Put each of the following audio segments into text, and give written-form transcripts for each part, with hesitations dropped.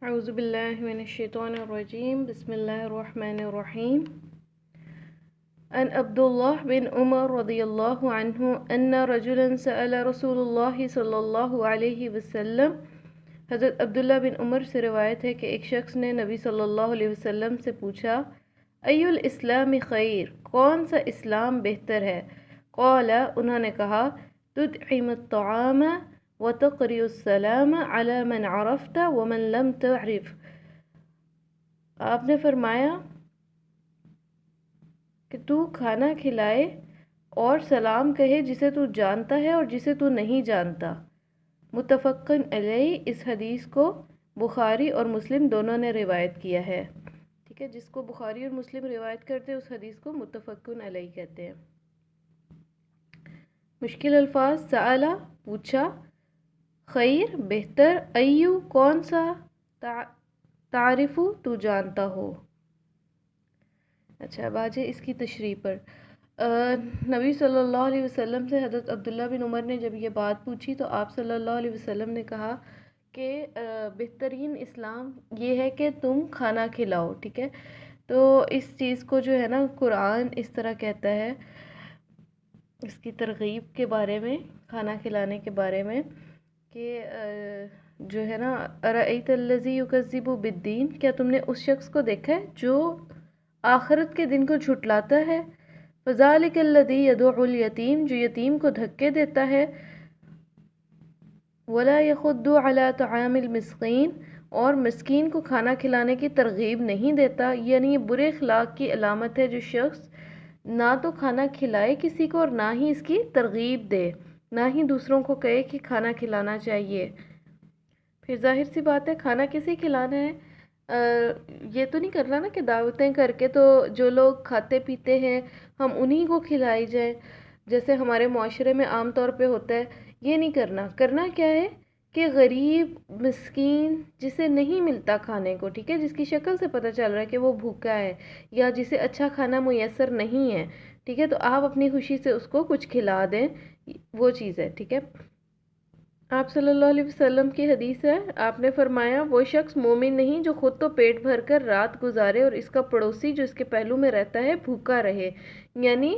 اعوذ باللہ من الشیطان الرجیم بسم اللہ الرحمن الرحیم عن عبد اللہ بن عمر رضی اللہ عنہ ان رجلا سأل رسول اللہ صلی اللہ علیہ وسلم۔ حضرت عبداللہ بن عمر سے روایت ہے کہ ایک شخص نے نبی صلی اللہ علیہ وسلم سے پوچھا، ای الاسلام خیر، کون سا اسلام بہتر ہے؟ قال، انہوں نے کہا، تطعم الطعام وتقرئ السلام على من عرفت ومن لم تعرف۔ آپ نے فرمایا کہ تو کھانا کھلائے اور سلام کہے جسے تو جانتا ہے اور جسے تو نہیں جانتا۔ متفقن علیہ، اس حدیث کو بخاری اور مسلم دونوں نے روایت کیا ہے۔ ٹھیک ہے، جس کو بخاری اور مسلم روایت کرتے ہیں اس حدیث کو متفقن علیہ کہتے ہیں۔ مشکل الفاظ، سألہ پوچھا، خیر بہتر، ایو کون سا، تعارف تو جانتا ہو۔ اچھا، اب آجے اس کی تشریح پر۔ نبی صلی اللہ علیہ وسلم سے حضرت عبداللہ بن عمر نے جب یہ بات پوچھی تو آپ صلی اللہ علیہ وسلم نے کہا کہ بہترین اسلام یہ ہے کہ تم کھانا کھلاؤ۔ ٹھیک ہے، تو اس چیز کو جو ہے نا قرآن اس طرح کہتا ہے، اس کی ترغیب کے بارے میں، کھانا کھلانے کے بارے میں، کہ جو ہے نا ارأیت الذی یکذب بالدین، کیا تم نے اس شخص کو دیکھا ہے جو آخرت کے دن کو جھٹلاتا ہے؟ فذلک الذی یدع الیتیم، جو یتیم کو دھکے دیتا ہے، ولا یحض علی طعام المسکین، اور مسکین کو کھانا کھلانے کی ترغیب نہیں دیتا۔ یعنی یہ برے اخلاق کی علامت ہے جو شخص نہ تو کھانا کھلائے کسی کو اور نہ ہی اس کی ترغیب دے، نہ ہی دوسروں کو کہے کہ کھانا کھلانا چاہیے۔ پھر ظاہر سی بات ہے، کھانا کسے کھلانا ہے؟ یہ تو نہیں کرنا نا کہ دعوتیں کر کے تو جو لوگ کھاتے پیتے ہیں ہم انہی کو کھلائی جائیں، جیسے ہمارے معاشرے میں عام طور پہ ہوتا ہے۔ یہ نہیں کرنا۔ کرنا کیا ہے کہ غریب، مسکین، جسے نہیں ملتا کھانے کو، ٹھیک ہے، جس کی شکل سے پتہ چل رہا ہے کہ وہ بھوکا ہے یا جسے اچھا کھانا میسر نہیں ہے، ٹھیک ہے، تو آپ اپنی خوشی سے اس کو کچھ کھلا دیں، وہ چیز ہے۔ ٹھیک ہے، آپ صلی اللہ علیہ وسلم کی حدیث ہے، آپ نے فرمایا، وہ شخص مومن نہیں جو خود تو پیٹ بھر کر رات گزارے اور اس کا پڑوسی جو اس کے پہلو میں رہتا ہے بھوکا رہے۔ یعنی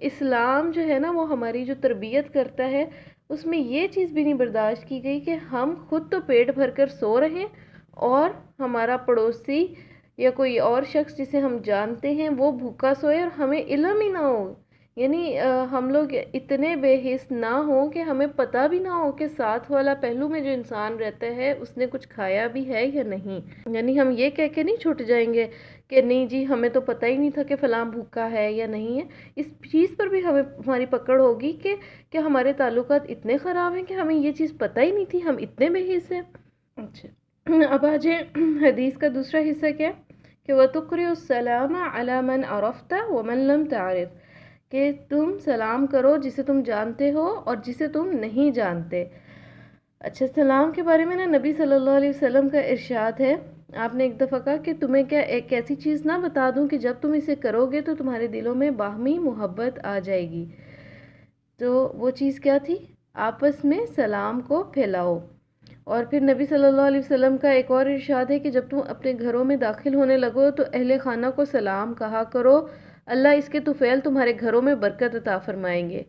اسلام جو ہے نا وہ ہماری جو تربیت کرتا ہے اس میں یہ چیز بھی نہیں برداشت کی گئی کہ ہم خود تو پیٹ بھر کر سو رہے اور ہمارا پڑوسی یا کوئی اور شخص جسے ہم جانتے ہیں وہ بھوکا سوئے اور ہمیں علم ہی نہ ہو۔ یعنی ہم لوگ اتنے بے حس نہ ہوں کہ ہمیں پتہ بھی نہ ہو کہ ساتھ والا پہلو میں جو انسان رہتا ہے اس نے کچھ کھایا بھی ہے یا نہیں۔ یعنی ہم یہ کہہ کے نہیں چھوٹ جائیں گے کہ نہیں جی ہمیں تو پتہ ہی نہیں تھا کہ فلاں بھوکا ہے یا نہیں ہے۔ اس چیز پر بھی ہماری پکڑ ہوگی کہ ہمارے تعلقات اتنے خراب ہیں کہ ہمیں یہ چیز پتہ ہی نہیں تھی، ہم اتنے بے حس ہیں۔ اچھا، اب آجے حدیث کا دوسرا حصہ کیا کہ وَتُقْرِئُ السَّلَامَ عَلَى مَنْ عَرَفْتَ وَمَنْ لَمْ تَعْرِفْ، کہ تم سلام کرو جسے تم جانتے ہو اور جسے تم نہیں جانتے۔ اچھا، سلام کے بارے میں نا نبی صلی اللہ علیہ وسلم کا ارشاد ہے، آپ نے ایک دفعہ کہا کہ تمہیں کیا ایک ایسی چیز نہ بتا دوں کہ جب تم اسے کرو گے تو تمہارے دلوں میں باہمی محبت آ جائے گی۔ تو وہ چیز کیا تھی؟ آپس میں سلام کو پھیلاؤ۔ اور پھر نبی صلی اللہ علیہ وسلم کا ایک اور ارشاد ہے کہ جب تم اپنے گھروں میں داخل ہونے لگو تو اہل خانہ کو سلام کہا کرو، اللہ اس کے طفیل تمہارے گھروں میں برکت عطا فرمائیں گے۔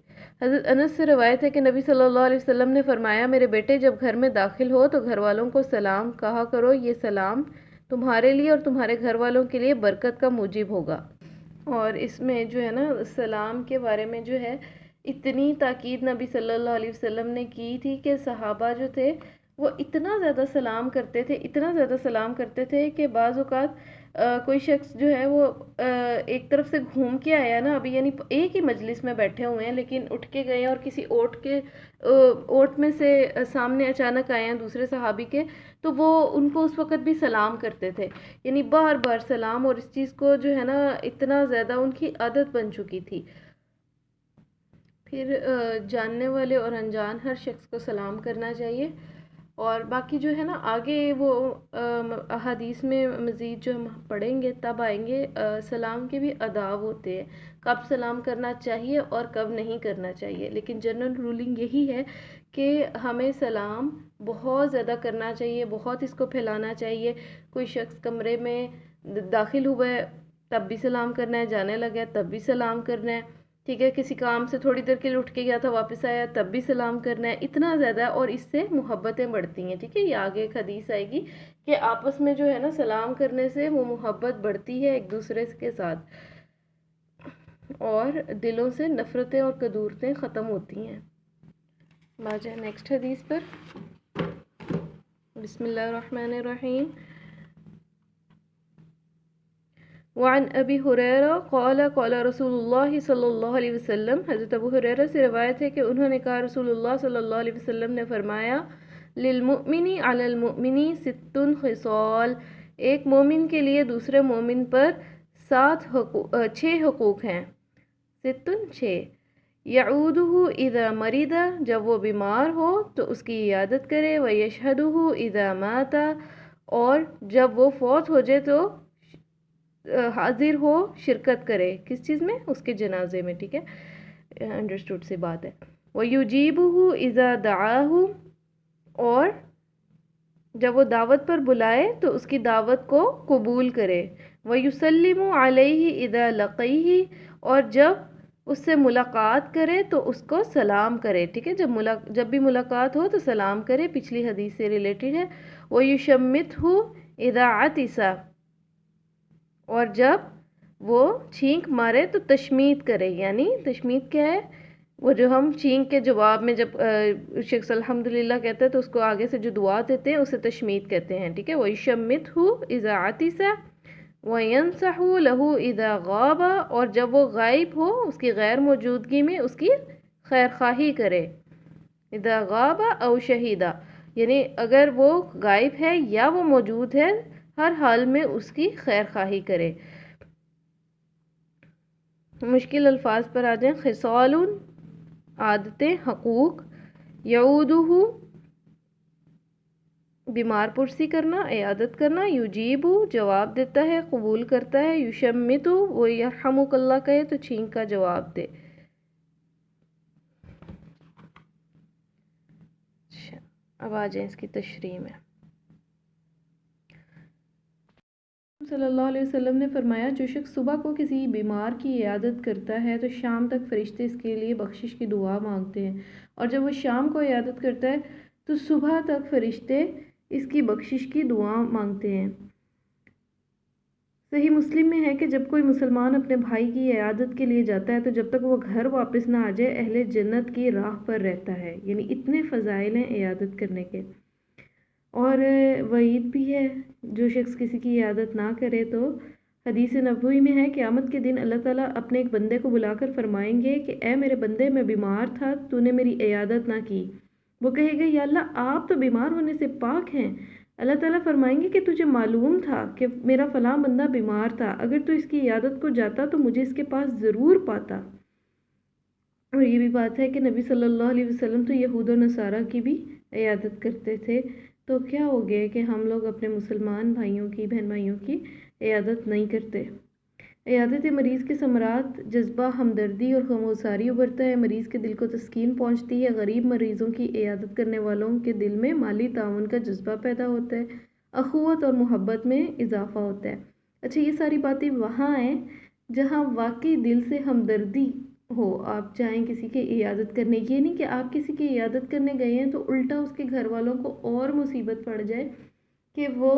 حضرت انس سے روایت ہے کہ نبی صلی اللہ علیہ وسلم نے فرمایا، میرے بیٹے جب گھر میں داخل ہو تو گھر والوں کو سلام کہا کرو، یہ سلام تمہارے لیے اور تمہارے گھر والوں کے لیے برکت کا موجب ہوگا۔ اور اس میں جو ہے نا سلام کے بارے میں جو ہے اتنی تاکید نبی صلی اللہ علیہ وسلم نے کی تھی کہ صحابہ جو تھے وہ اتنا زیادہ سلام کرتے تھے، اتنا زیادہ سلام کرتے تھے کہ بعض اوقات کوئی شخص جو ہے وہ ایک طرف سے گھوم کے آیا نا، ابھی یعنی ایک ہی مجلس میں بیٹھے ہوئے ہیں لیکن اٹھ کے گئے اور کسی اوٹ میں سے سامنے اچانک آئے ہیں دوسرے صحابی کے، تو وہ ان کو اس وقت بھی سلام کرتے تھے، یعنی بار بار سلام، اور اس چیز کو جو ہے نا اتنا زیادہ ان کی عادت بن چکی تھی۔ پھر جاننے والے اور انجان ہر شخص کو سلام کرنا چاہیے۔ اور باقی جو ہے نا آگے وہ احادیث میں مزید جو ہم پڑھیں گے تب آئیں گے، سلام کے بھی آداب ہوتے ہیں، کب سلام کرنا چاہیے اور کب نہیں کرنا چاہیے، لیکن جنرل رولنگ یہی ہے کہ ہمیں سلام بہت زیادہ کرنا چاہیے، بہت اس کو پھیلانا چاہیے۔ کوئی شخص کمرے میں داخل ہوا ہے تب بھی سلام کرنا ہے، جانے لگا ہے تب بھی سلام کرنا ہے، ٹھیک ہے، کسی کام سے تھوڑی دیر کے لیے اٹھ کے گیا تھا واپس آیا تب بھی سلام کرنا ہے، اتنا زیادہ، اور اس سے محبتیں بڑھتی ہیں، ٹھیک ہے۔ یہ آگے ایک حدیث آئے گی کہ آپس میں جو ہے نا سلام کرنے سے وہ محبت بڑھتی ہے ایک دوسرے کے ساتھ، اور دلوں سے نفرتیں اور کدورتیں ختم ہوتی ہیں۔ باجہ نیکسٹ حدیث پر، بسم اللہ الرحمن الرحیم۔ وعن ابی ہریرہ قال قال رسول اللہ صلی اللہ علیہ وسلم، حضرت ابو ہریرہ سے روایت ہے کہ انہوں نے کہا رسول اللہ صلی اللہ علیہ وسلم نے فرمایا، للمؤمن علی المؤمن ست خصال، ایک مومن کے لیے دوسرے مومن پر 6 حقوق ہیں، ستن 6، یعودہ اذا مرض، جب وہ بیمار ہو تو اس کی عیادت کرے، ویشہدہ اذا مات، اور جب وہ فوت ہو جائے تو حاضر ہو، شرکت کرے، کس چیز میں؟ اس کے جنازے میں، ٹھیک ہے، انڈرسٹوڈ سی بات ہے۔ وَيُجِيبُهُ إِذَا دَعَاهُ، اور جب وہ دعوت پر بلائے تو اس کی دعوت کو قبول کرے۔ وَيُسَلِّمُ عَلَيْهِ إِذَا لَقِيهِ، اور جب اس سے ملاقات کرے تو اس کو سلام کرے، ٹھیک ہے، جب بھی ملاقات ہو تو سلام کرے، پچھلی حدیث سے ریلیٹڈ ہے۔ وَيُشَمِّتْهُ إِذَا عَطِسَ، اور جب وہ چھینک مارے تو تشمیت کرے، یعنی تشمیت کیا ہے؟ وہ جو ہم چھینک کے جواب میں جب شخص الحمدللہ کہتا ہے تو اس کو آگے سے جو دعا دیتے ہیں اسے تشمیت کہتے ہیں، ٹھیک ہے۔ وَيُشَمِّتْهُ إِذَا عَطِسَ وَيَنْصَحُ لَهُ إِذَا غَابَ، اور جب وہ غائب ہو اس کی غیر موجودگی میں اس کی خیر خواہی کرے، إِذَا غَابَ أَوْ شَهِدَ، یعنی اگر وہ غائب ہے یا وہ موجود ہے ہر حال میں اس کی خیر خواہی کرے۔ مشکل الفاظ پر آ جائیں۔ خصال، عادتیں، حقوق، یعودہ، بیمار پرسی کرنا، عیادت کرنا، یجیب، جواب دیتا ہے، قبول کرتا ہے، یشمت، وہ یرحمک اللہ کہے تو چھینک کا جواب دے۔ اب آ جائیں اس کی تشریح میں۔ صلی اللہ علیہ وسلم نے فرمایا، جو شخص صبح کو کسی بیمار کی عیادت کرتا ہے تو شام تک فرشتے اس کے لیے بخشش کی دعا مانگتے ہیں، اور جب وہ شام کو عیادت کرتا ہے تو صبح تک فرشتے اس کی بخشش کی دعا مانگتے ہیں۔ صحیح مسلم میں ہے کہ جب کوئی مسلمان اپنے بھائی کی عیادت کے لیے جاتا ہے تو جب تک وہ گھر واپس نہ آ جائے اہل جنت کی راہ پر رہتا ہے، یعنی اتنے فضائل ہیں عیادت کرنے کے۔ اور وعید بھی ہے، جو شخص کسی کی عیادت نہ کرے تو حدیث نبوی میں ہے قیامت کے دن اللہ تعالیٰ اپنے ایک بندے کو بلا کر فرمائیں گے کہ اے میرے بندے، میں بیمار تھا، تو نے میری عیادت نہ کی۔ وہ کہے گا یا اللہ آپ تو بیمار ہونے سے پاک ہیں۔ اللہ تعالیٰ فرمائیں گے کہ تجھے معلوم تھا کہ میرا فلاں بندہ بیمار تھا، اگر تو اس کی عیادت کو جاتا تو مجھے اس کے پاس ضرور پاتا۔ اور یہ بھی بات ہے کہ نبی صلی اللہ علیہ وسلم تو یہود و نصارہ کی بھی عیادت کرتے تھے، تو کیا ہو گیا کہ ہم لوگ اپنے مسلمان بھائیوں کی، بہن بھائیوں کی عیادت نہیں کرتے۔ عیادت مریض کے ثمرات، جذبہ ہمدردی اور خموساری ابھرتا ہے، مریض کے دل کو تسکین پہنچتی ہے، غریب مریضوں کی عیادت کرنے والوں کے دل میں مالی تعاون کا جذبہ پیدا ہوتا ہے، اخوت اور محبت میں اضافہ ہوتا ہے۔ اچھا، یہ ساری باتیں وہاں ہیں جہاں واقعی دل سے ہمدردی ہو، آپ چاہیں کسی کی عیادت کرنے کی، نہیں کہ آپ کسی کی عیادت کرنے گئے ہیں تو الٹا اس کے گھر والوں کو اور مصیبت پڑ جائے کہ وہ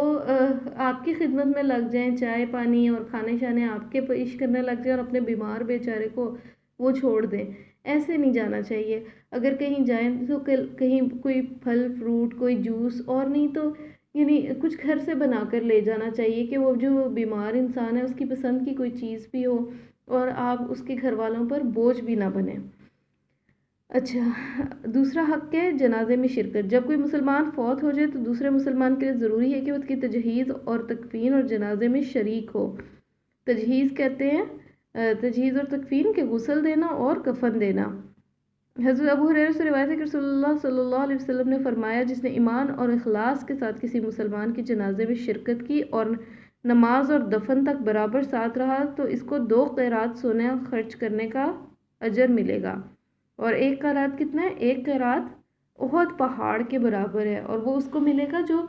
آپ کی خدمت میں لگ جائیں، چائے پانی اور کھانے شانے آپ کے پیش کرنے لگ جائیں اور اپنے بیمار بیچارے کو وہ چھوڑ دیں۔ ایسے نہیں جانا چاہیے۔ اگر کہیں جائیں تو کہیں کوئی پھل فروٹ، کوئی جوس، اور نہیں تو یعنی کچھ گھر سے بنا کر لے جانا چاہیے کہ وہ جو بیمار انسان ہے اس کی پسند کی کوئی چیز بھی ہو اور آپ اس کے گھر والوں پر بوجھ بھی نہ بنیں۔ اچھا، دوسرا حق ہے جنازے میں شرکت۔ جب کوئی مسلمان فوت ہو جائے تو دوسرے مسلمان کے لیے ضروری ہے کہ وہ اس کی تجہیز اور تکفین اور جنازے میں شریک ہو۔ تجہیز کہتے ہیں تجہیز اور تکفین کے غسل دینا اور کفن دینا۔ حضرت ابو ہریرہ سے روایت ہے کہ رسول اللہ صلی اللہ علیہ وسلم نے فرمایا، جس نے ایمان اور اخلاص کے ساتھ کسی مسلمان کی جنازے میں شرکت کی اور نماز اور دفن تک برابر ساتھ رہا تو اس کو 2 قیرات سونے خرچ کرنے کا اجر ملے گا۔ اور 1 قیرات کتنا ہے؟ 1 قیرات احد پہاڑ کے برابر ہے، اور وہ اس کو ملے گا جو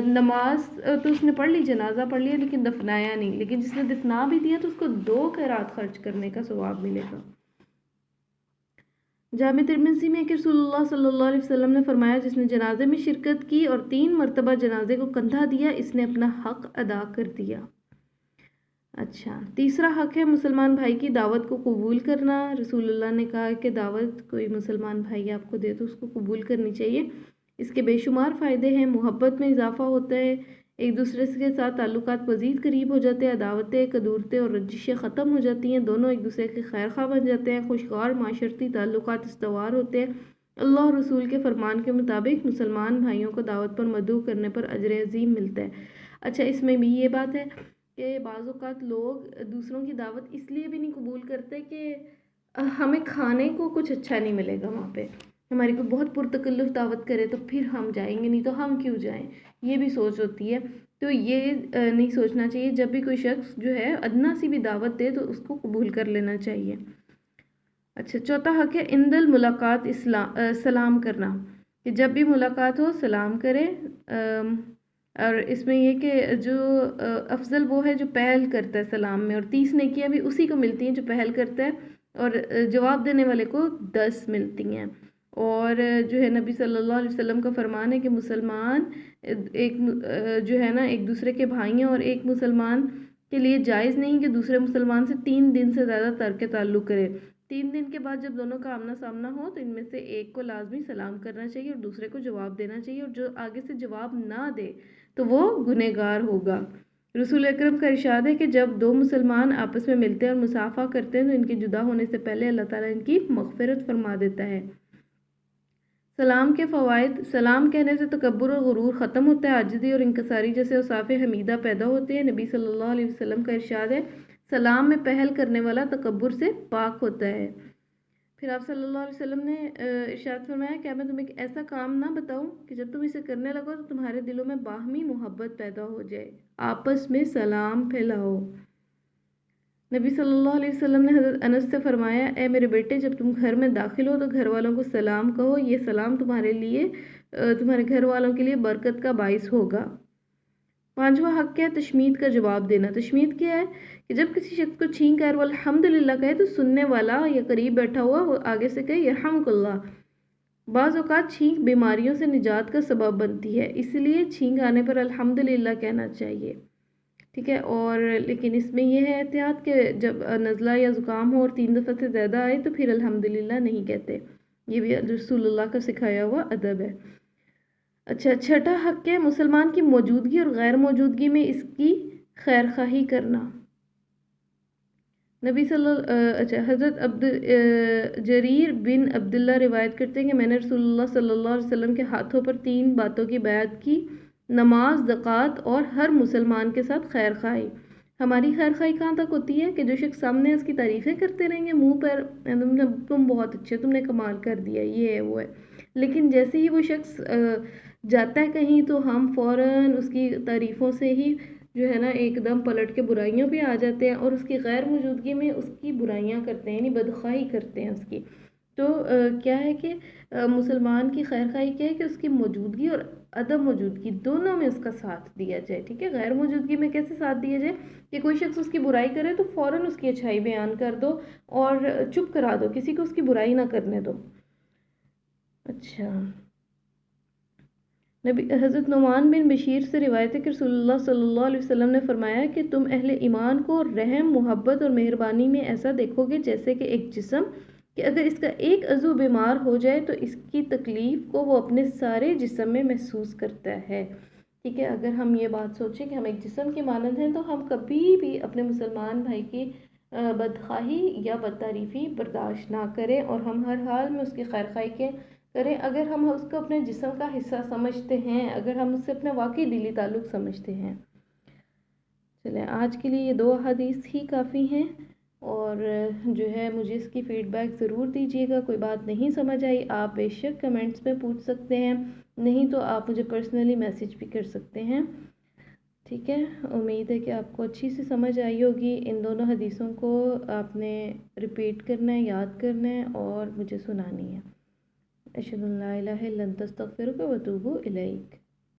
نماز تو اس نے پڑھ لی، جنازہ پڑھ لیا لیکن دفنایا نہیں، لیکن جس نے دفنا بھی دیا تو اس کو 2 خیرات خرچ کرنے کا ثواب ملے گا۔ جامع ترمذی میں کہ رسول اللہ صلی اللہ علیہ وسلم نے فرمایا، جس نے جنازے میں شرکت کی اور 3 مرتبہ جنازے کو کندھا دیا، اس نے اپنا حق ادا کر دیا۔ اچھا، تیسرا حق ہے مسلمان بھائی کی دعوت کو قبول کرنا۔ رسول اللہ نے کہا کہ دعوت کوئی مسلمان بھائی آپ کو دے تو اس کو قبول کرنی چاہیے، اس کے بے شمار فائدے ہیں، محبت میں اضافہ ہوتا ہے، ایک دوسرے کے ساتھ تعلقات مزید قریب ہو جاتے ہیں، عداوتیں، کدورتیں اور رنجشیں ختم ہو جاتی ہیں، دونوں ایک دوسرے کے خیر خواہ بن جاتے ہیں، خوشگوار معاشرتی تعلقات استوار ہوتے ہیں۔ اللہ اور رسول کے فرمان کے مطابق مسلمان بھائیوں کو دعوت پر مدعو کرنے پر اجر عظیم ملتا ہے۔ اچھا، اس میں بھی یہ بات ہے کہ بعض اوقات لوگ دوسروں کی دعوت اس لیے بھی نہیں قبول کرتے کہ ہمیں کھانے کو کچھ اچھا نہیں ملے گا، وہاں پہ ہماری کوئی بہت پرتکلف دعوت کرے تو پھر ہم جائیں گے، نہیں تو ہم کیوں جائیں، یہ بھی سوچ ہوتی ہے۔ تو یہ نہیں سوچنا چاہیے، جب بھی کوئی شخص جو ہے ادنا سی بھی دعوت دے تو اس کو قبول کر لینا چاہیے۔ اچھا، چوتھا حق ہے عند الملاقات سلام کرنا، کہ جب بھی ملاقات ہو سلام کرے، اور اس میں یہ کہ جو افضل وہ ہے جو پہل کرتا ہے سلام میں، اور 30 نیکیاں بھی اسی کو ملتی ہیں جو پہل کرتا ہے، اور جواب دینے والے کو 10 ملتی ہیں۔ اور جو ہے نبی صلی اللہ علیہ وسلم کا فرمان ہے کہ مسلمان ایک جو ہے نا ایک دوسرے کے بھائی ہیں، اور ایک مسلمان کے لیے جائز نہیں کہ دوسرے مسلمان سے 3 دن سے زیادہ ترک تعلق کرے۔ 3 دن کے بعد جب دونوں کا آمنا سامنا ہو تو ان میں سے ایک کو لازمی سلام کرنا چاہیے اور دوسرے کو جواب دینا چاہیے، اور جو آگے سے جواب نہ دے تو وہ گنہگار ہوگا۔ رسول اکرم کا ارشاد ہے کہ جب 2 مسلمان آپس میں ملتے ہیں اور مصافحہ کرتے ہیں تو ان کے جدا ہونے سے پہلے اللہ تعالیٰ ان کی مغفرت فرما دیتا ہے۔ سلام کے فوائد: سلام کہنے سے تکبر اور غرور ختم ہوتا ہے، عاجزی اور انکساری جیسے اوصاف حمیدہ پیدا ہوتے ہیں۔ نبی صلی اللہ علیہ وسلم کا ارشاد ہے، سلام میں پہل کرنے والا تکبر سے پاک ہوتا ہے۔ پھر آپ صلی اللہ علیہ وسلم نے ارشاد فرمایا، کیا میں تمہیں ایک ایسا کام نہ بتاؤں کہ جب تم اسے کرنے لگو تو تمہارے دلوں میں باہمی محبت پیدا ہو جائے، آپس میں سلام پھیلاؤ۔ نبی صلی اللہ علیہ وسلم نے حضرت انس سے فرمایا، اے میرے بیٹے، جب تم گھر میں داخل ہو تو گھر والوں کو سلام کہو، یہ سلام تمہارے گھر والوں کے لیے برکت کا باعث ہوگا۔ 5واں حق کیا ہے؟ تشمیت کا جواب دینا۔ تشمیت کیا ہے کہ جب کسی شخص کو چھین کر وہ الحمدللہ کہے تو سننے والا یا قریب بیٹھا ہوا وہ آگے سے کہے یرحمک اللہ۔ بعض اوقات چھینک بیماریوں سے نجات کا سبب بنتی ہے، اس لیے چھینک آنے پر الحمدللہ کہنا چاہیے، ٹھیک ہے۔ اور لیکن اس میں یہ ہے احتیاط کہ جب نزلہ یا زکام ہو اور 3 دفعہ سے زیادہ آئے تو پھر الحمدللہ نہیں کہتے، یہ بھی رسول اللہ کا سکھایا ہوا ادب ہے۔ اچھا، چھٹا حق ہے مسلمان کی موجودگی اور غیر موجودگی میں اس کی خیر خواہی کرنا۔ حضرت جریر بن عبداللہ روایت کرتے ہیں کہ میں نے رسول اللہ صلی اللہ علیہ وسلم کے ہاتھوں پر 3 باتوں کی بیعت کی: نماز، زکوٰۃ اور ہر مسلمان کے ساتھ خیر خواہی۔ ہماری خیر خواہی کہاں تک ہوتی ہے کہ جو شخص سامنے اس کی تعریفیں کرتے رہیں گے منہ پر، تم بہت اچھے، تم نے کمال کر دیا، یہ ہے وہ ہے، لیکن جیسے ہی وہ شخص جاتا ہے کہیں تو ہم فوراً اس کی تعریفوں سے ہی جو ہے نا ایک دم پلٹ کے برائیوں پہ آ جاتے ہیں، اور اس کی غیر موجودگی میں اس کی برائیاں کرتے ہیں، یعنی بدخواہی کرتے ہیں اس کی۔ تو کیا ہے کہ مسلمان کی خیر خواہی کیا ہے کہ اس کی موجودگی اور عدم موجودگی دونوں میں اس کا ساتھ دیا جائے، ٹھیک ہے۔ غیر موجودگی میں کیسے ساتھ دیا جائے کہ کوئی شخص اس کی برائی کرے تو فوراً اس کی اچھائی بیان کر دو اور چپ کرا دو، کسی کو اس کی برائی نہ کرنے دو۔ اچھا، حضرت نعمان بن بشیر سے روایت ہے کہ رسول اللہ صلی اللہ علیہ وسلم نے فرمایا کہ تم اہل ایمان کو رحم، محبت اور مہربانی میں ایسا دیکھو گے جیسے کہ ایک جسم، کہ اگر اس کا ایک عضو بیمار ہو جائے تو اس کی تکلیف کو وہ اپنے سارے جسم میں محسوس کرتا ہے، ٹھیک ہے۔ اگر ہم یہ بات سوچیں کہ ہم ایک جسم کی مانند ہیں تو ہم کبھی بھی اپنے مسلمان بھائی کی بدخواہی یا بدتعریفی برداشت نہ کریں، اور ہم ہر حال میں اس کی خیر خواہی کریں۔ اگر ہم اس کو اپنے جسم کا حصہ سمجھتے ہیں، اگر ہم اس سے اپنا واقعی دلی تعلق سمجھتے ہیں۔ چلیں، آج کے لیے یہ 2 احادیث ہی کافی ہیں، اور جو ہے مجھے اس کی فیڈ بیک ضرور دیجیے گا۔ کوئی بات نہیں سمجھ آئی آپ بے شک کمنٹس میں پوچھ سکتے ہیں، نہیں تو آپ مجھے پرسنلی میسیج بھی کر سکتے ہیں، ٹھیک ہے۔ امید ہے کہ آپ کو اچھی سی سمجھ آئی ہوگی۔ ان دونوں حدیثوں کو آپ نے ریپیٹ کرنا ہے، یاد کرنا ہے اور مجھے سنانی ہے۔ اشہد ان لا الہ الا انت استغفرک و اتوب الیک۔